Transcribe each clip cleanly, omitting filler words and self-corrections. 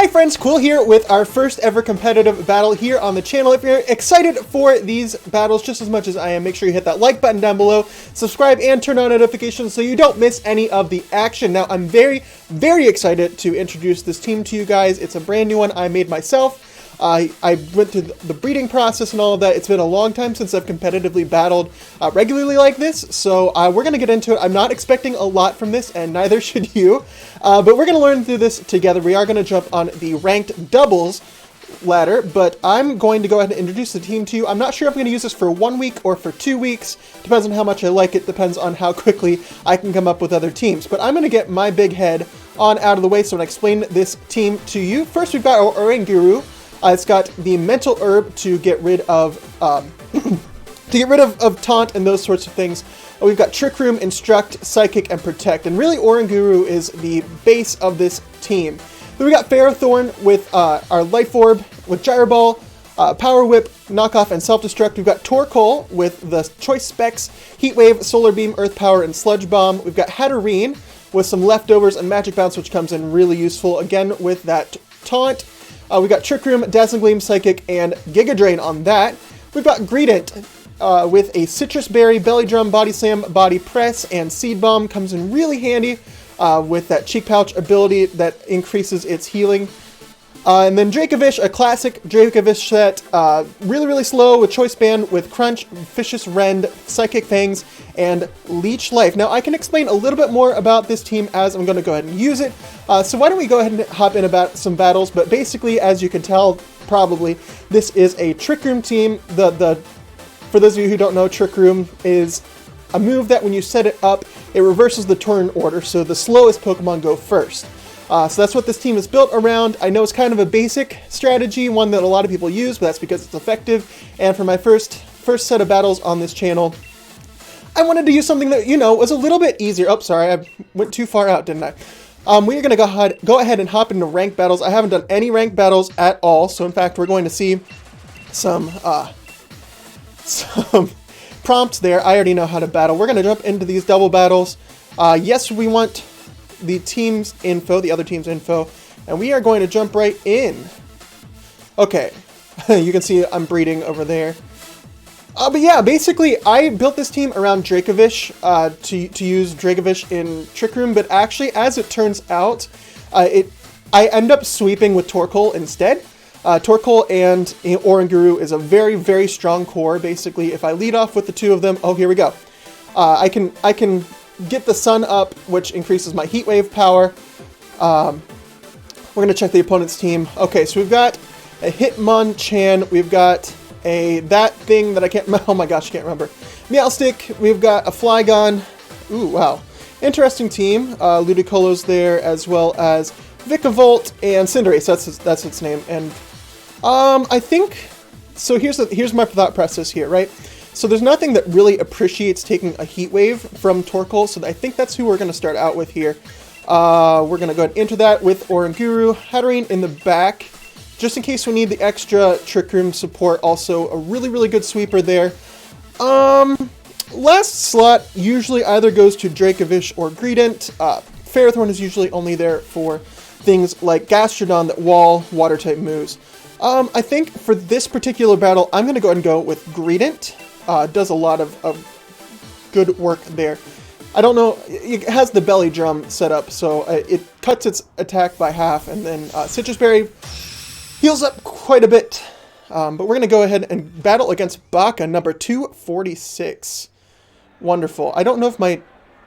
Hey friends, Quill here with our first ever competitive battle here on the channel. If you're excited for these battles just as much as I am, make sure you hit that like button down below, subscribe, and turn on notifications so you don't miss any of the action. Now, I'm very excited to introduce this team to you guys. It's a brand new one I made myself. I went through the breeding process and all of that. It's been a long time since I've competitively battled regularly like this, so we're going to get into it. I'm not expecting a lot from this, and neither should you, but we're going to learn through this together. We are going to jump on the ranked doubles ladder, but I'm going to go ahead and introduce the team to you. I'm not sure if I'm going to use this for 1 week or for 2 weeks. Depends on how much I like it. Depends on how quickly I can come up with other teams. But I'm going to get my big head on out of the way so when I explain this team to you. First, we've got our Oranguru. It's got the mental herb to get rid of taunt and those sorts of things. We've got Trick Room, Instruct, Psychic, and Protect. And really, Oranguru is the base of this team. Then we got Ferrothorn with our Life Orb, with Gyro Ball, Power Whip, Knockoff, and Self-Destruct. We've got Torkoal with the choice specs, Heat Wave, Solar Beam, Earth Power, and Sludge Bomb. We've got Hatterene with some leftovers and Magic Bounce, which comes in really useful, again, with that taunt. We got Trick Room, Dazzling Gleam, Psychic, and Giga Drain on that. We've got Greedent with a Citrus Berry, Belly Drum, Body Slam, Body Press, and Seed Bomb. Comes in really handy with that Cheek Pouch ability that increases its healing. And then Dracovish, a classic Dracovish set, really slow with Choice Band, with Crunch, Vicious Rend, Psychic Fangs, and Leech Life. Now, I can explain a little bit more about this team as I'm going to go ahead and use it. So why don't we go ahead and hop in about some battles, but basically, as you can tell, probably, this is a Trick Room team. For those of you who don't know, Trick Room is a move that when you set it up, it reverses the turn order, so the slowest Pokemon go first. So that's what this team is built around. I know it's kind of a basic strategy, one that a lot of people use, but that's because it's effective. And for my first set of battles on this channel, I wanted to use something that, you know, was a little bit easier. Oh, sorry, I went too far out, didn't I? We're going to go ahead and hop into ranked battles. I haven't done any ranked battles at all, so in fact, we're going to see some prompts there. I already know how to battle. We're going to jump into these double battles. Yes, we want the team's info, the other team's info, and we are going to jump right in. Okay, you can see I'm breeding over there. But yeah, basically, I built this team around Dracovish to use Dracovish in Trick Room, but actually, as it turns out, I end up sweeping with Torkoal instead. Torkoal and Oranguru is a very strong core. Basically, if I lead off with the two of them, oh, here we go. I can get the sun up, which increases my Heat Wave power. We're going to check the opponent's team. Okay, so we've got a Hitmonchan. We've got that thing that I can't... Oh my gosh, I can't remember. Meowstic. We've got a Flygon. Ooh, wow. Interesting team. Ludicolo's there, as well as Vikavolt and Cinderace. That's its name. And I think... So here's my thought process here, right? So there's nothing that really appreciates taking a Heat Wave from Torkoal, so I think that's who we're going to start out with here. We're going to go ahead and enter that with Oranguru, Hatterene in the back, just in case we need the extra Trick Room support. Also, a really good sweeper there. Last slot usually either goes to Dracovish or Greedent. Ferrothorn is usually only there for things like Gastrodon that wall water-type moves. I think for this particular battle, I'm going to go ahead and go with Greedent. Does a lot of good work there. I don't know, it has the belly drum set up, so it cuts its attack by half, and then Citrus Berry heals up quite a bit. But we're going to go ahead and battle against Baka, number 246. Wonderful. I don't know if my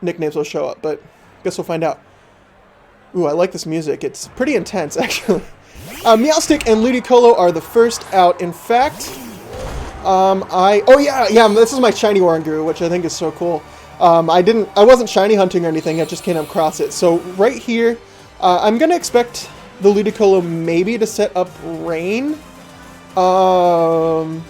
nicknames will show up, but I guess we'll find out. Ooh, I like this music. It's pretty intense, actually. Meowstic and Ludicolo are the first out. In fact... oh yeah, this is my shiny Oranguru, which I think is so cool. I wasn't shiny hunting or anything, I just came across it. So right here, I'm gonna expect the Ludicolo maybe to set up Rain. I'm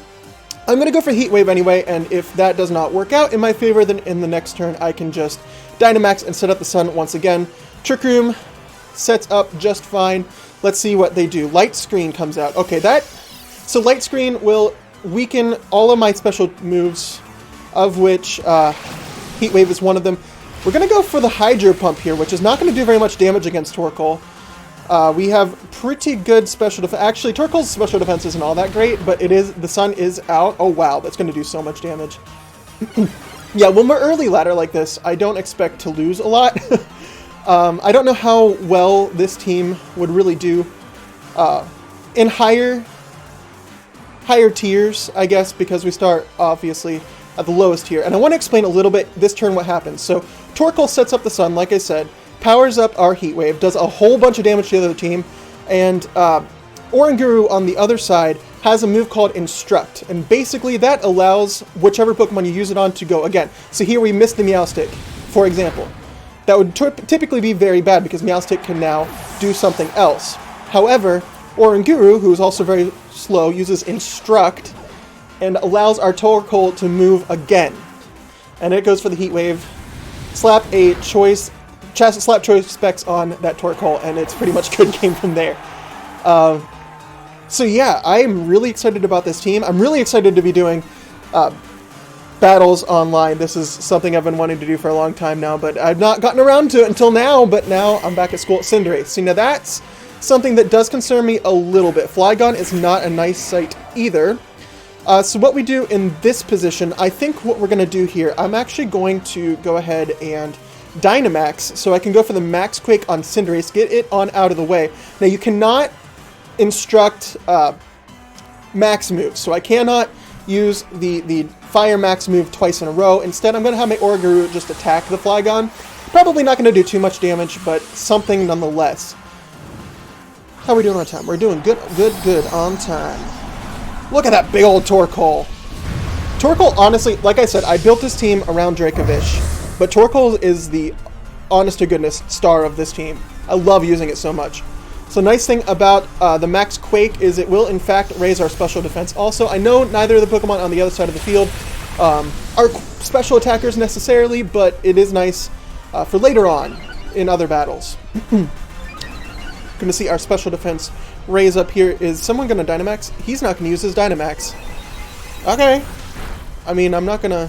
gonna go for Heat Wave anyway, and if that does not work out in my favor, then in the next turn I can just Dynamax and set up the sun once again. Trick Room sets up just fine. Let's see what they do. Light Screen comes out. Okay, so Light Screen will weaken all of my special moves, of which Heat Wave is one of them. We're going to go for the Hydro Pump here, which is not going to do very much damage against Torkoal. We have pretty good special defense. Actually, Torkoal's special defense isn't all that great, but it is. The sun is out. Oh wow, that's going to do so much damage. Yeah, when we're early ladder like this, I don't expect to lose a lot. I don't know how well this team would really do in higher tiers, I guess, because we start obviously at the lowest tier. And I want to explain a little bit this turn what happens. So Torkoal sets up the sun, like I said, powers up our heat wave, does a whole bunch of damage to the other team, and Oranguru on the other side has a move called Instruct, and basically that allows whichever Pokemon you use it on to go again. So here we missed the Meowstic, for example. That would typically be very bad because Meowstic can now do something else. However, Oranguru, who is also very slow, uses Instruct and allows our Torkoal to move again. And it goes for the Heat Wave. Slap choice specs on that Torkoal, and it's pretty much good game from there. So yeah, I'm really excited about this team. I'm really excited to be doing battles online. This is something I've been wanting to do for a long time now, but I've not gotten around to it until now, but now I'm back at school at Cinderace. See, now that's something that does concern me a little bit. Flygon is not a nice sight either. So what we do in this position, I think what we're going to do here, I'm actually going to go ahead and Dynamax, so I can go for the Max Quake on Cinderace, get it on out of the way. Now you cannot instruct Max moves, so I cannot use the Fire Max move twice in a row. Instead, I'm going to have my Oranguru just attack the Flygon. Probably not going to do too much damage, but something nonetheless. How are we doing on time? We're doing good on time. Look at that big old Torkoal. Torkoal, honestly, like I said, I built this team around Dracovish, but Torkoal is the honest-to-goodness star of this team. I love using it so much. So nice thing about the Max Quake is it will, in fact, raise our special defense. Also, I know neither of the Pokemon on the other side of the field are special attackers necessarily, but it is nice for later on in other battles. Going to see our special defense raise up here. Is someone going to Dynamax? He's not going to use his Dynamax. Okay. I mean, I'm not going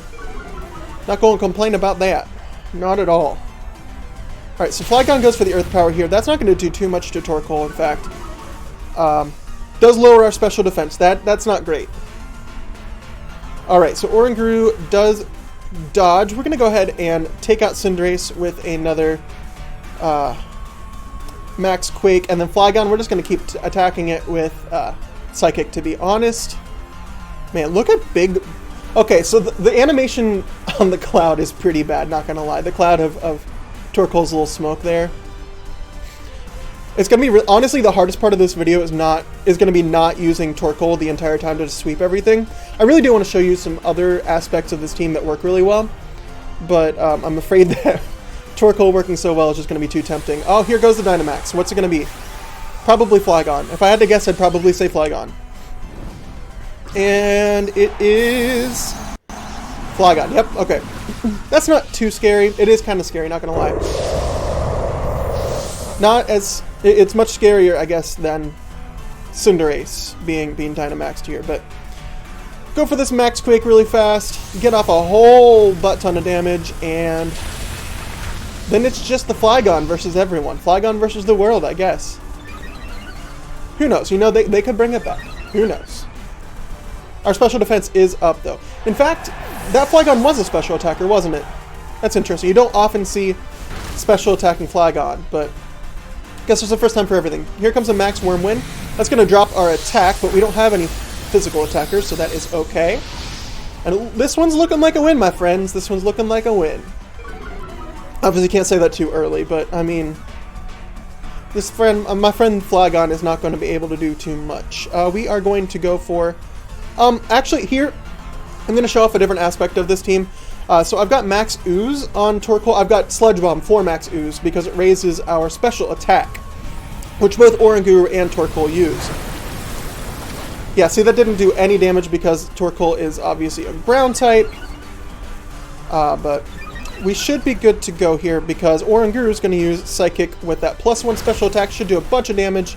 to complain about that. Not at all. Alright, so Flygon goes for the Earth Power here. That's not going to do too much to Torkoal, in fact. Does lower our special defense. That's not great. Alright, so Oranguru does dodge. We're going to go ahead and take out Cinderace with another Max Quake. And then Flygon, we're just going to keep attacking it with Psychic, to be honest. Man, look at big... Okay, so the animation on the cloud is pretty bad, not going to lie. The cloud of Torkoal's little smoke there. It's going to be... honestly, the hardest part of this video is going to be not using Torkoal the entire time to just sweep everything. I really do want to show you some other aspects of this team that work really well, but I'm afraid that Torkoal working so well is just going to be too tempting. Oh, here goes the Dynamax. What's it going to be? Probably Flygon. If I had to guess, I'd probably say Flygon. And it is Flygon. Yep, okay. That's not too scary. It is kind of scary, not going to lie. Not as... it's much scarier, I guess, than Cinderace being Dynamaxed here, but go for this Max Quake really fast, get off a whole butt ton of damage, and then it's just the Flygon versus everyone. Flygon versus the world, I guess. Who knows? You know, they could bring it back. Who knows? Our special defense is up, though. In fact, that Flygon was a special attacker, wasn't it? That's interesting. You don't often see special attacking Flygon, but I guess it's the first time for everything. Here comes a Max Wormwind. That's going to drop our attack, but we don't have any physical attackers, so that is okay. And this one's looking like a win, my friends. This one's looking like a win. Obviously, can't say that too early, but I mean, my friend Flygon is not going to be able to do too much. We are going to go for... actually, here, I'm going to show off a different aspect of this team. So I've got Max Ooze on Torkoal. I've got Sludge Bomb for Max Ooze because it raises our special attack, which both Oranguru and Torkoal use. Yeah, see, that didn't do any damage because Torkoal is obviously a ground type. But we should be good to go here because Oranguru is going to use Psychic with that +1 special attack. Should do a bunch of damage.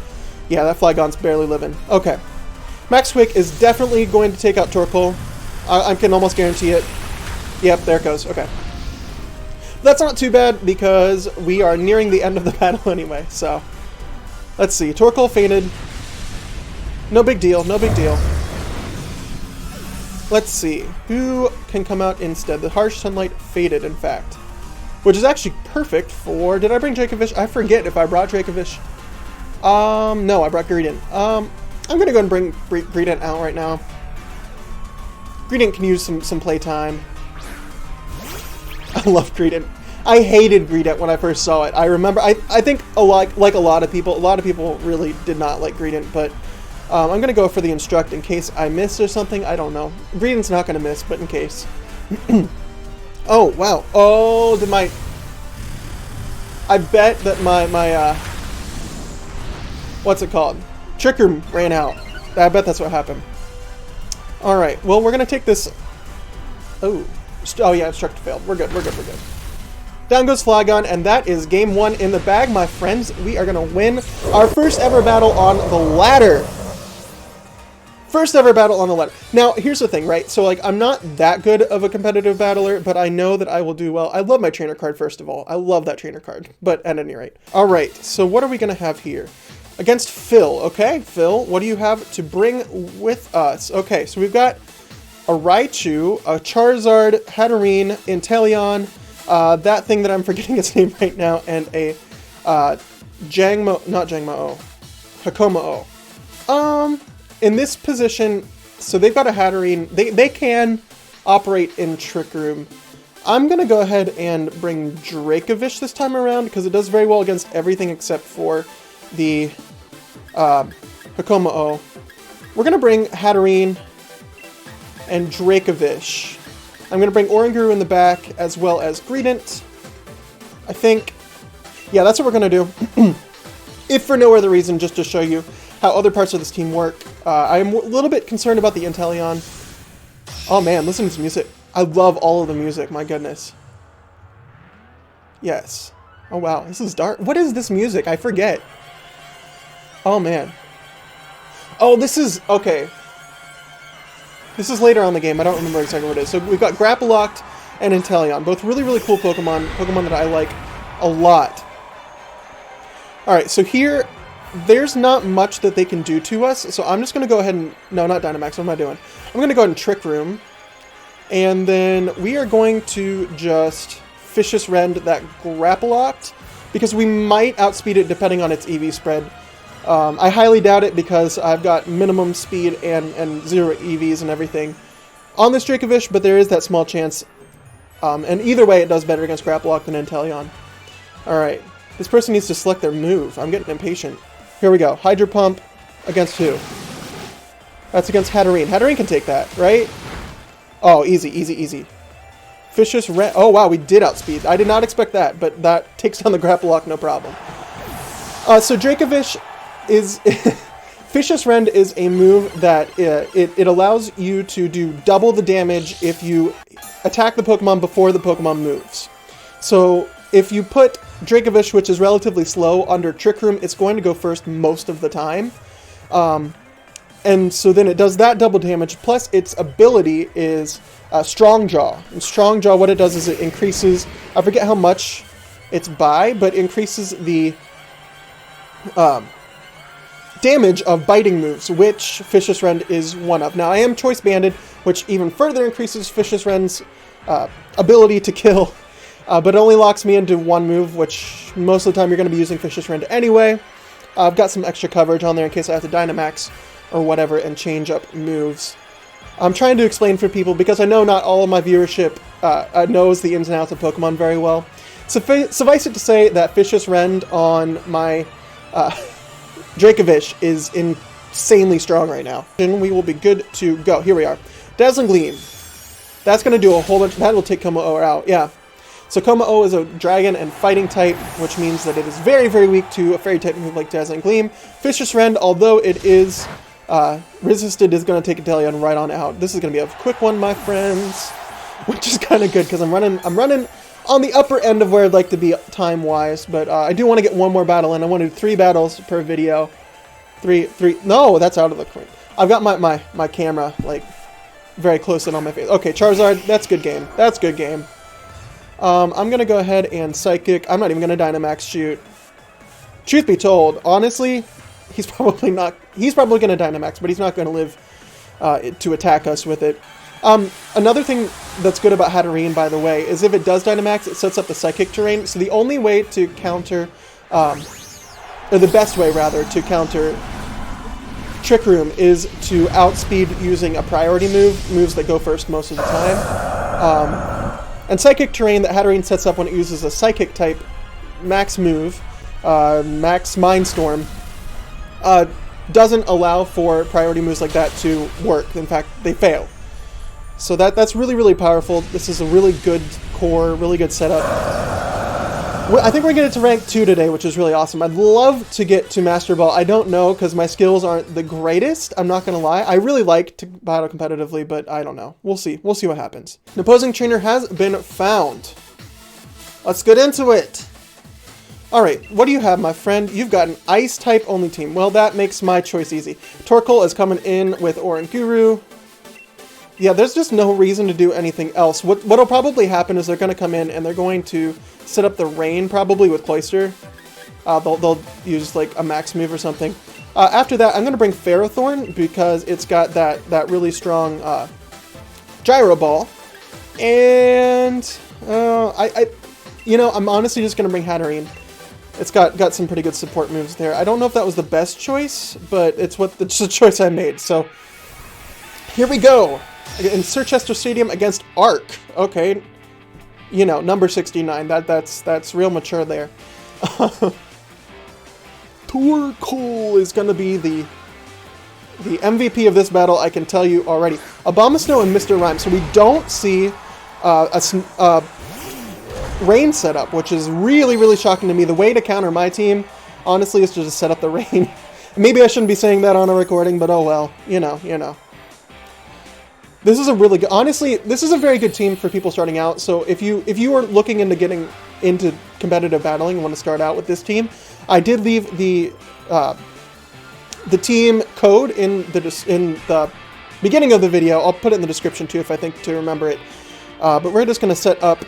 Yeah, that Flygon's barely living. Okay. Max Quake is definitely going to take out Torkoal. I can almost guarantee it. Yep, there it goes. Okay. That's not too bad because we are nearing the end of the battle anyway, so Let's see. Torkoal fainted. No big deal. No big deal. Let's see. Who can come out instead? The Harsh Sunlight faded, in fact. Which is actually perfect for... Did I bring Dracovish? I forget if I brought Dracovish. No, I brought Greedent. I'm going to go and bring Greedent out right now. Greedent can use some playtime. I love Greedent. I hated Greedent when I first saw it. I remember, I think like a lot of people really did not like Greedent, but I'm going to go for the Instruct in case I missed or something. I don't know. Greedent's not going to miss, but in case. Oh, wow. Oh, did my... I bet that my what's it called? Trick Room ran out. I bet that's what happened. Alright, well, we're going to take this... Oh. Oh, yeah, Instruct failed. We're good, we're good, we're good. Down goes Flygon, and that is game 1 in the bag, my friends. We are going to win our first ever battle on the ladder. First ever battle on the ladder. Now, here's the thing, right? So, like, I'm not that good of a competitive battler, but I know that I will do well. I love my trainer card, first of all. I love that trainer card, but at any rate. All right, so what are we going to have here? Against Phil, okay? Phil, what do you have to bring with us? Okay, so we've got a Raichu, a Charizard, Hatterene, Inteleon, that thing that I'm forgetting its name right now, and a Hakomao. In this position, so they've got a Hatterene. They can operate in Trick Room. I'm going to go ahead and bring Dracovish this time around because it does very well against everything except for the Hakomao. We're going to bring Hatterene and Dracovish. I'm going to bring Oranguru in the back as well as Greedent. I think, yeah, that's what we're going to do. If for no other reason, just to show you how other parts of this team work. I'm a little bit concerned about the Inteleon. Oh man, listen to this music. I love all of the music, my goodness. Yes. Oh wow, this is dark. What is this music? I forget. Oh man. Oh, this is, okay. This is later on in the game. I don't remember exactly what it is. So we've got Grapploct and Inteleon. Both really, really cool Pokemon. Pokemon that I like a lot. Alright, so here... There's not much that they can do to us, so I'm just going to go ahead and... No, not Dynamax. What am I doing? I'm going to go ahead and Trick Room. And then we are going to just Vicious Rend that Grapploct, because we might outspeed it depending on its EV spread. I highly doubt it because I've got minimum speed and 0 EVs and everything on this Dracovish, but there is that small chance. And either way, it does better against Grapploct than Inteleon. Alright. This person needs to select their move. I'm getting impatient. Here we go. Hydro Pump against who? That's against Hatterene. Hatterene can take that, right? Oh, easy, easy, easy. Vicious Rend. Oh, wow, we did outspeed. I did not expect that, but that takes down the Grapploct, no problem. So Dracovish is... Vicious Rend is a move that it allows you to do double the damage if you attack the Pokemon before the Pokemon moves. So if you put Dracovish, which is relatively slow, under Trick Room, it's going to go first most of the time. And so then it does that double damage, plus its ability is Strong Jaw. And Strong Jaw, what it does is it increases, I forget how much it's by, but increases the damage of biting moves, which Vicious Rend is one of. Now, I am Choice Banded, which even further increases Vicious Rend's ability to kill. But it only locks me into one move, which most of the time you're going to be using Vicious Rend anyway. I've got some extra coverage on there in case I have to Dynamax or whatever and change up moves. I'm trying to explain for people because I know not all of my viewership knows the ins and outs of Pokemon very well. Suffice it to say that Vicious Rend on my Dracovish is insanely strong right now. And we will be good to go. Here we are. Dazzling Gleam. That's going to do a whole bunch. That will take Kommo-o out. Yeah. So Kommo-o is a dragon and fighting type, which means that it is very, very weak to a fairy type move like Dazzling Gleam. Vicious Rend, although it is resisted, is going to take Inteleon right on out. This is going to be a quick one, my friends, which is kind of good because I'm running on the upper end of where I'd like to be time-wise, but I do want to get one more battle in. I want to do 3 battles per video. Three. No, that's out of the coin. I've got my camera like very close in on my face. Okay, Charizard, that's good game. That's good game. I'm going to go ahead and Psychic. I'm not even going to Dynamax shoot. truth be told, honestly, he's probably going to Dynamax, but he's not going to live to attack us with it. Another thing that's good about Hatterene, by the way, is if it does Dynamax, it sets up the Psychic terrain. So the only way to counter, or the best way, rather, to counter Trick Room is to outspeed using a priority moves that go first most of the time. And Psychic terrain that Hatterene sets up when it uses a Psychic type max move, Max Mindstorm, doesn't allow for priority moves like that to work. In fact, they fail. So that's really, really powerful. This is a really good core, really good setup. I think we're going to get to rank 2 today, which is really awesome. I'd love to get to Master Ball. I don't know, because my skills aren't the greatest. I'm not going to lie. I really like to battle competitively, but I don't know. We'll see. We'll see what happens. An opposing trainer has been found. Let's get into it. Alright, what do you have, my friend? You've got an Ice-type only team. Well, that makes my choice easy. Torkoal is coming in with Oranguru. Yeah, there's just no reason to do anything else. What'll probably happen is they're going to come in and they're going to set up the Rain, probably with Cloyster. They'll use like a max move or something. After that, I'm going to bring Ferrothorn because it's got that really strong Gyro Ball. And I'm honestly just going to bring Hatterene. It's got some pretty good support moves there. I don't know if that was the best choice, but it's the choice I made. So here we go. In Sirchester Stadium against Arc. Okay. Number 69. That's real mature there. Torkoal is going to be the MVP of this battle, I can tell you already. Abomasnow and Mr. Rhyme. So we don't see a Rain setup, which is really, really shocking to me. The way to counter my team, honestly, is to just set up the Rain. Maybe I shouldn't be saying that on a recording, but oh well. You know. This is a really good, honestly, this is a very good team for people starting out. So if you are looking into getting into competitive battling and want to start out with this team, I did leave the team code in the beginning of the video. I'll put it in the description too if I think to remember it. But we're just going to set up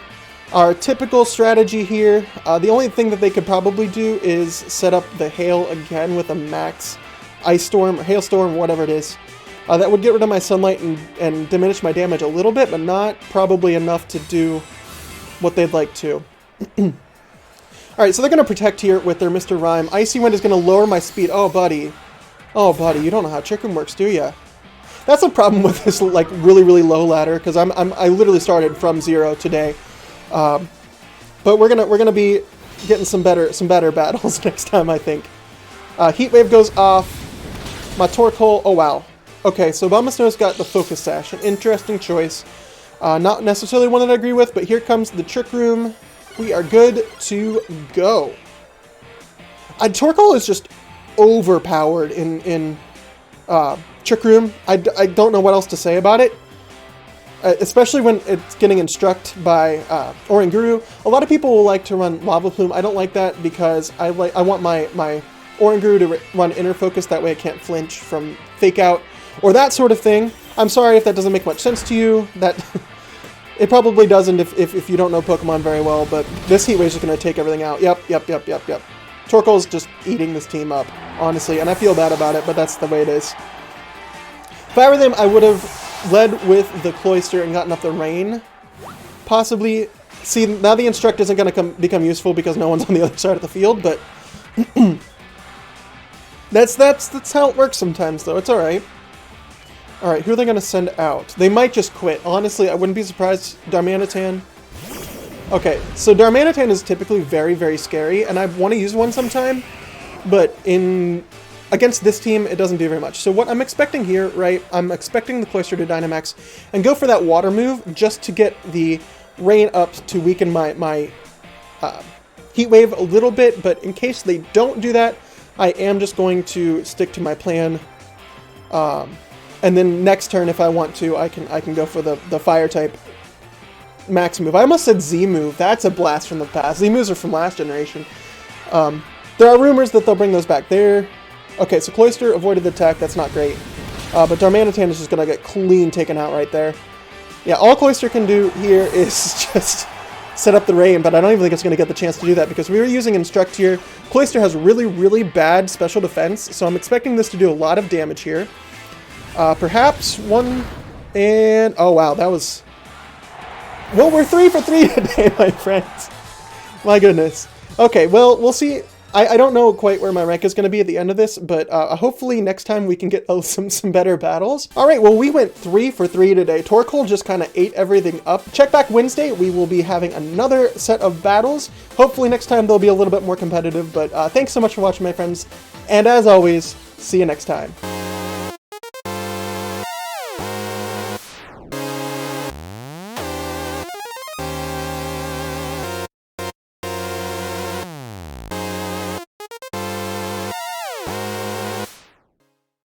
our typical strategy here. The only thing that they could probably do is set up the Hail again with a max Ice Storm or Hailstorm, whatever it is. That would get rid of my Sunlight and diminish my damage a little bit, but not probably enough to do what they'd like to. Alright, so they're going to protect here with their Mr. Rhyme. Icy Wind is going to lower my speed. Oh, buddy. Oh, buddy, you don't know how Trick Room works, do ya? That's a problem with this, like, really, really low ladder, because I literally started from 0 today. But we're gonna be getting some better battles next time, I think. Heat Wave goes off. My Torkoal. Oh, wow. Okay, so Abomasnow's got the Focus Sash, an interesting choice. Not necessarily one that I agree with, but here comes the Trick Room. We are good to go. Torkoal is just overpowered in Trick Room. I don't know what else to say about it. Especially when it's getting instructed by Oranguru. A lot of people will like to run Lava Plume. I don't like that because I want my Oranguru to run Inner Focus. That way I can't flinch from Fake Out or that sort of thing. I'm sorry if that doesn't make much sense to you. That it probably doesn't if you don't know Pokemon very well, but this Heat Wave is just going to take everything out. Yep. Torkoal's just eating this team up, honestly, and I feel bad about it, but that's the way it is. If I were them, I would have led with the Cloyster and gotten up the Rain. Possibly. See, now the Instruct isn't going to become useful because no one's on the other side of the field, but that's how it works sometimes, though. It's alright. Alright, who are they going to send out? They might just quit. Honestly, I wouldn't be surprised. Darmanitan. Okay, so Darmanitan is typically very, very scary, and I want to use one sometime, but against this team, it doesn't do very much. So what I'm expecting here, right, I'm expecting the Cloyster to Dynamax and go for that Water move just to get the Rain up to weaken my Heat Wave a little bit, but in case they don't do that, I am just going to stick to my plan. And then next turn, if I want to, I can go for the Fire type max move. I almost said Z move. That's a blast from the past. Z moves are from last generation. There are rumors that they'll bring those back there. Okay, so Cloyster avoided the attack. That's not great. But Darmanitan is just going to get clean taken out right there. Yeah, all Cloyster can do here is just set up the rain, but I don't even think it's going to get the chance to do that because we were using Instruct here. Cloyster has really, really bad special defense, so I'm expecting this to do a lot of damage here. Perhaps one, and oh wow, that was... Well, we're 3 for 3 today, my friends. My goodness. Okay, well, we'll see. I don't know quite where my rank is going to be at the end of this, but hopefully next time we can get some better battles. All right, well, we went 3 for 3 today. Torkoal just kind of ate everything up. Check back Wednesday. We will be having another set of battles. Hopefully next time they'll be a little bit more competitive, but thanks so much for watching, my friends. And as always, see you next time.